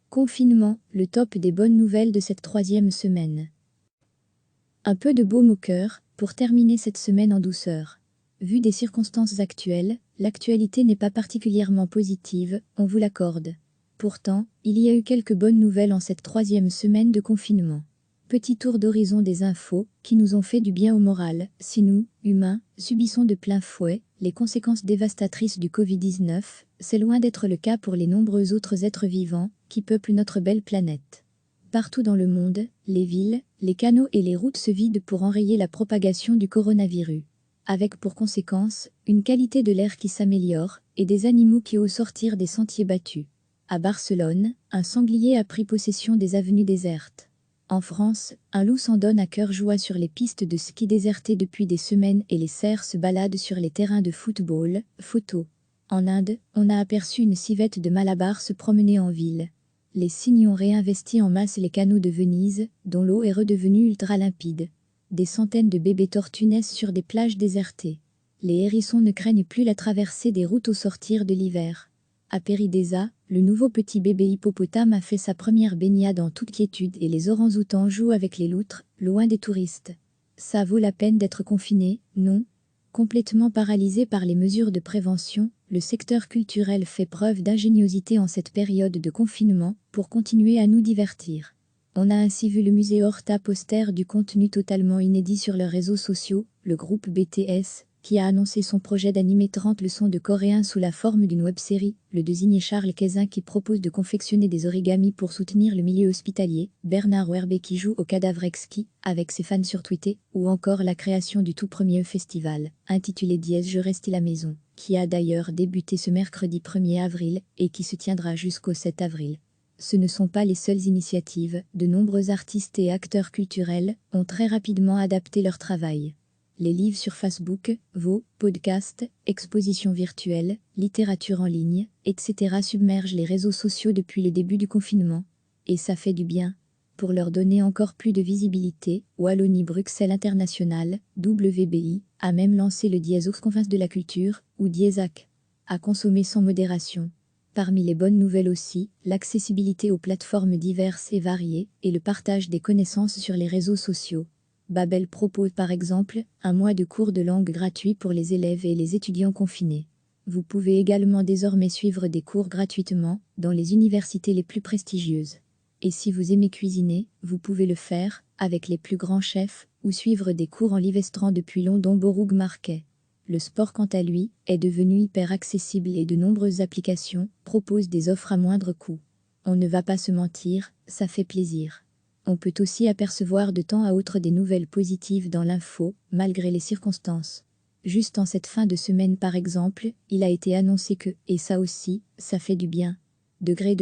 Confinement, le top des bonnes nouvelles de cette troisième semaine. Un peu de baume au cœur, pour terminer cette semaine en douceur. Vu des circonstances actuelles, l'actualité n'est pas particulièrement positive, on vous l'accorde. Pourtant, il y a eu quelques bonnes nouvelles en cette troisième semaine de confinement. Petit tour d'horizon des infos, qui nous ont fait du bien au moral, si nous, humains, subissons de plein fouet les conséquences dévastatrices du Covid-19, c'est loin d'être le cas pour les nombreux autres êtres vivants qui peuplent notre belle planète. Partout dans le monde, les villes, les canaux et les routes se vident pour enrayer la propagation du coronavirus. Avec pour conséquence, une qualité de l'air qui s'améliore et des animaux qui osent sortir des sentiers battus. À Barcelone, un sanglier a pris possession des avenues désertes. En France, un loup s'en donne à cœur joie sur les pistes de ski désertées depuis des semaines et les cerfs se baladent sur les terrains de football, photo. En Inde, on a aperçu une civette de Malabar se promener en ville. Les cygnes ont réinvesti en masse les canaux de Venise, dont l'eau est redevenue ultra limpide. Des centaines de bébés tortues naissent sur des plages désertées. Les hérissons ne craignent plus la traversée des routes au sortir de l'hiver. À Péridesa, le nouveau petit bébé hippopotame a fait sa première baignade en toute quiétude et les orang-outans jouent avec les loutres, loin des touristes. Ça vaut la peine d'être confiné, non? Complètement paralysé par les mesures de prévention, le secteur culturel fait preuve d'ingéniosité en cette période de confinement pour continuer à nous divertir. On a ainsi vu le musée Horta poster du contenu totalement inédit sur leurs réseaux sociaux, le groupe BTS, qui a annoncé son projet d'animer 30 leçons de coréen sous la forme d'une web-série, le désigné Charles Quezin qui propose de confectionner des origamis pour soutenir le milieu hospitalier, Bernard Werber qui joue au cadavre exquis avec ses fans sur Twitter, ou encore la création du tout premier festival, intitulé Dièse Je reste à la maison, qui a d'ailleurs débuté ce mercredi 1er avril et qui se tiendra jusqu'au 7 avril. Ce ne sont pas les seules initiatives, de nombreux artistes et acteurs culturels ont très rapidement adapté leur travail. Les livres sur Facebook, vos podcasts, expositions virtuelles, littérature en ligne, etc. submergent les réseaux sociaux depuis le début du confinement. Et ça fait du bien. Pour leur donner encore plus de visibilité, Wallonie-Bruxelles International, WBI, a même lancé le Dièse aux Confins de la Culture, ou Dièsac, à consommer sans modération. Parmi les bonnes nouvelles aussi, l'accessibilité aux plateformes diverses et variées, et le partage des connaissances sur les réseaux sociaux. Babel propose par exemple un mois de cours de langue gratuit pour les élèves et les étudiants confinés. Vous pouvez également désormais suivre des cours gratuitement dans les universités les plus prestigieuses. Et si vous aimez cuisiner, vous pouvez le faire avec les plus grands chefs ou suivre des cours en livestrant depuis London Borough Marquet. Le sport quant à lui est devenu hyper accessible et de nombreuses applications proposent des offres à moindre coût. On ne va pas se mentir, ça fait plaisir. On peut aussi apercevoir de temps à autre des nouvelles positives dans l'info, malgré les circonstances. Juste en cette fin de semaine par exemple, il a été annoncé que, et ça aussi, ça fait du bien. Degré,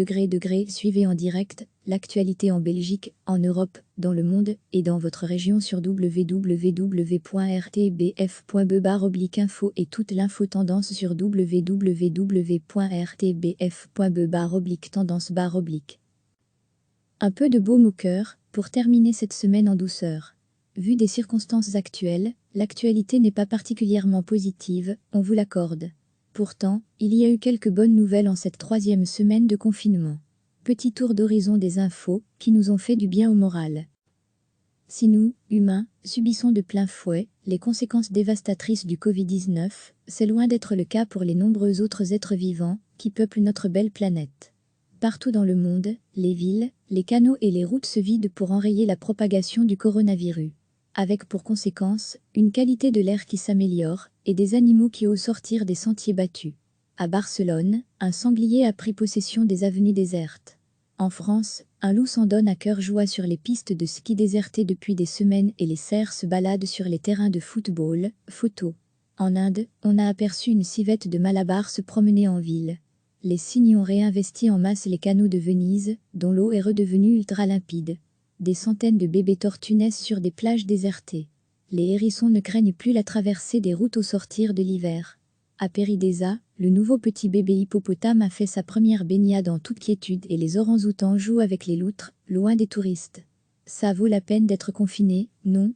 suivez en direct l'actualité en Belgique, en Europe, dans le monde et dans votre région sur www.rtbf.be/info et toute l'info tendance sur www.rtbf.be/tendance/. Un peu de baume au cœur, pour terminer cette semaine en douceur. Vu des circonstances actuelles, l'actualité n'est pas particulièrement positive, on vous l'accorde. Pourtant, il y a eu quelques bonnes nouvelles en cette troisième semaine de confinement. Petit tour d'horizon des infos, qui nous ont fait du bien au moral. Si nous, humains, subissons de plein fouet les conséquences dévastatrices du Covid-19, c'est loin d'être le cas pour les nombreux autres êtres vivants qui peuplent notre belle planète. Partout dans le monde, les villes, les canaux et les routes se vident pour enrayer la propagation du coronavirus. Avec pour conséquence, une qualité de l'air qui s'améliore et des animaux qui osent sortir des sentiers battus. À Barcelone, un sanglier a pris possession des avenues désertes. En France, un loup s'en donne à cœur joie sur les pistes de ski désertées depuis des semaines et les cerfs se baladent sur les terrains de football, photo. En Inde, on a aperçu une civette de Malabar se promener en ville. Les cygnes ont réinvesti en masse les canaux de Venise, dont l'eau est redevenue ultra limpide. Des centaines de bébés tortues naissent sur des plages désertées. Les hérissons ne craignent plus la traversée des routes au sortir de l'hiver. À Péridesa, le nouveau petit bébé hippopotame a fait sa première baignade en toute quiétude et les orang-outans jouent avec les loutres, loin des touristes. Ça vaut la peine d'être confiné, non?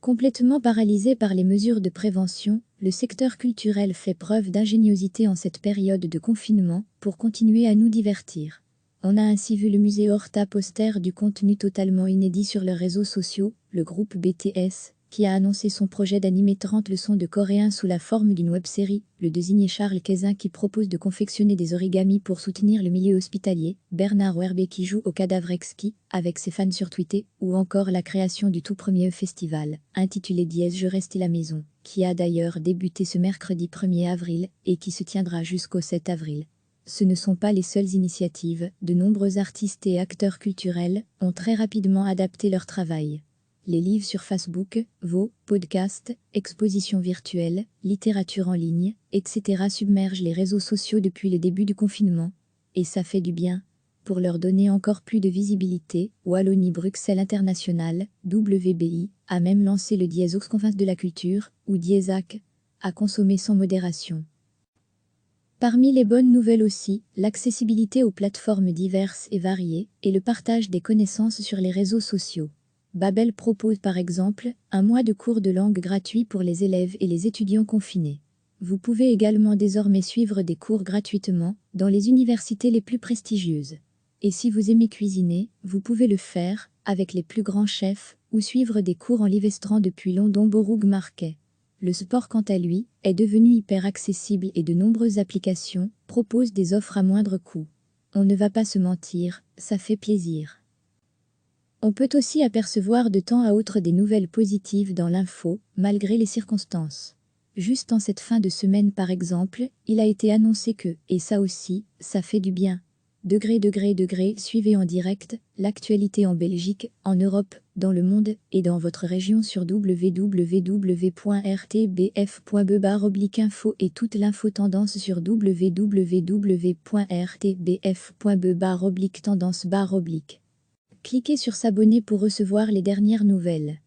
Complètement paralysé par les mesures de prévention, le secteur culturel fait preuve d'ingéniosité en cette période de confinement pour continuer à nous divertir. On a ainsi vu le musée Horta poster du contenu totalement inédit sur leurs réseaux sociaux, le groupe BTS, qui a annoncé son projet d'animer 30 leçons de coréen sous la forme d'une web-série, le désigné Charles Quezin qui propose de confectionner des origamis pour soutenir le milieu hospitalier, Bernard Werber qui joue au cadavre exquis avec ses fans sur Twitter, ou encore la création du tout premier festival, intitulé Dièse Je reste à la maison, qui a d'ailleurs débuté ce mercredi 1er avril et qui se tiendra jusqu'au 7 avril. Ce ne sont pas les seules initiatives, de nombreux artistes et acteurs culturels ont très rapidement adapté leur travail. Les livres sur Facebook, Vaux, podcasts, expositions virtuelles, littérature en ligne, etc. submergent les réseaux sociaux depuis le début du confinement. Et ça fait du bien. Pour leur donner encore plus de visibilité, Wallonie-Bruxelles International, WBI, a même lancé le Dièse Conf de la culture, ou Dièsac, à consommer sans modération. Parmi les bonnes nouvelles aussi, l'accessibilité aux plateformes diverses et variées, et le partage des connaissances sur les réseaux sociaux. Babel propose par exemple un mois de cours de langue gratuit pour les élèves et les étudiants confinés. Vous pouvez également désormais suivre des cours gratuitement dans les universités les plus prestigieuses. Et si vous aimez cuisiner, vous pouvez le faire avec les plus grands chefs ou suivre des cours en live-restaurant depuis London Borough Marquet. Le sport quant à lui est devenu hyper accessible et de nombreuses applications proposent des offres à moindre coût. On ne va pas se mentir, ça fait plaisir. On peut aussi apercevoir de temps à autre des nouvelles positives dans l'info, malgré les circonstances. Juste en cette fin de semaine par exemple, il a été annoncé que, et ça aussi, ça fait du bien. Suivez en direct l'actualité en Belgique, en Europe, dans le monde et dans votre région sur www.rtbf.be/info et toute l'info tendance sur www.rtbf.be/tendance/. Cliquez sur s'abonner pour recevoir les dernières nouvelles.